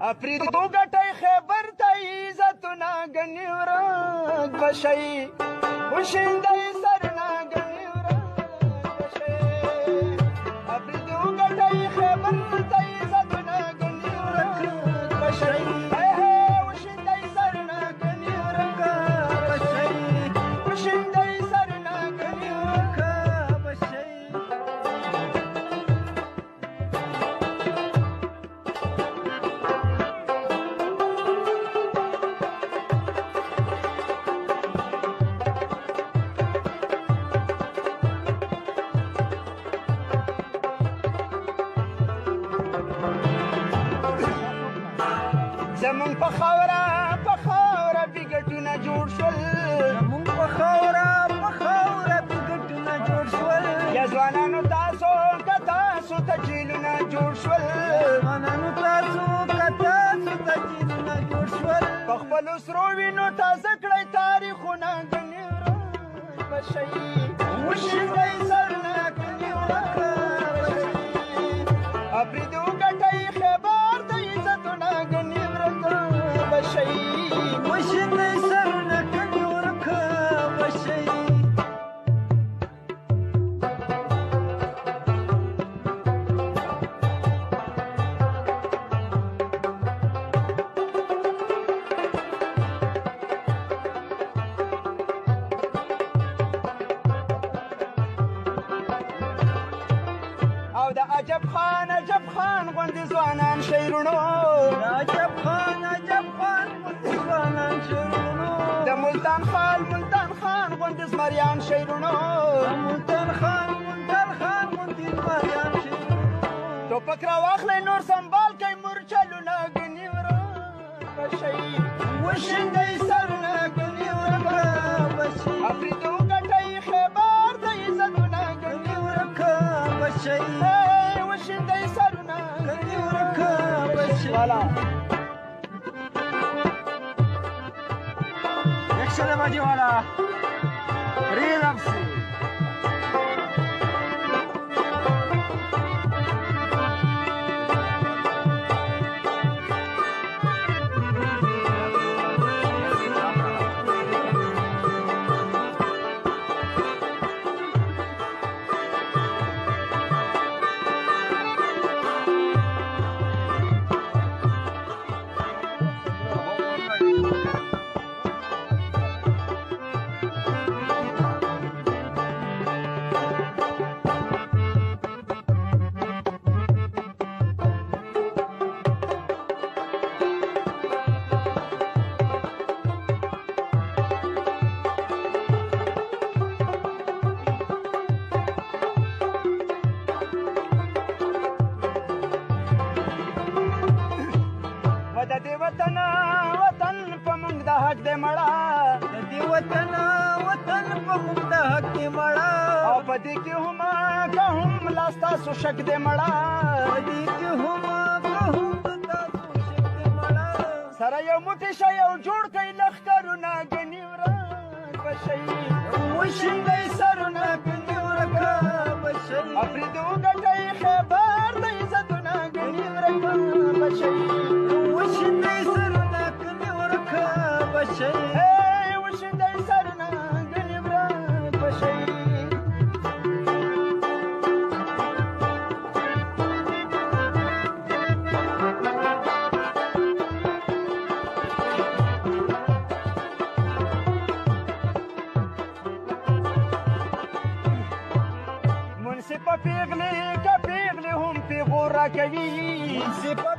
افریدو ګټی خیبر ته عزتونه ګنې ورک به شئ وشیندئ سرونه ګنې ورک به شئ افریدو ګټی خیبر ته عزتونه ګنې ورک به شئ وشیندئ سرونه ګنې ورک به شئ وشیندئ سرونه ګنې ورک به شئ زمونږ په خاوره بېګټونه جوړ شول زمونږ په خاوره بېګټونه جوړ شول یا ځوانانو تاسو که تاسو ته جیلونه جوړ شول ځوانانو تاسو که تاسو ته جیلونه جوړ شول په خپلو سرو وینو تازه کړئ تاریخونه ګنې ورک به شئ وشیندئ سرونه ګنې ورک به شئ افریدو ګټئ خیبر ته عزتونه ګنې ورک به شئ وشیندئ سرونه ګنې ورک به شئ او د عجب خان غوندې ځوانان شعرونو عجب خان غوندې ځوانان شعرونو د ملتان خان غوندې زمریان شعرونو ملتان خان غوندې زمریان شعرونو ټوپک راواخلئ نور سنبال کئ مورچلونه ګنې ورک به شئ وشیندئ سرونه ګنې ورک به شئ افریدو ګټئ خیبر ته عزتونه ګنې ورک به شئ وشیندئ سرونه ګنې ورک به شئ یکشنبه بجې والا ریلکسی وطن په موږ د حق دی مړه د دې وطن په موږ د حق دی مړه او په دې کې که هم لا ستاسو شک دی مړه په دې کې که هم تاسو شک دی مړه سره یو موټی شئ او جوړ کئ لښکرونه ګنې ورک به شئ وشیندئ سرونه ګنې ورک به شئ افریدو ګټئ خیبر ته عزتونه ګنې ورک به شئ وشیندئ سرونه ګنې ورک به شئ وشیندئ سرونه ګنې ورک به شئ منصف په پیغلې هم پیغور راکوي منصف په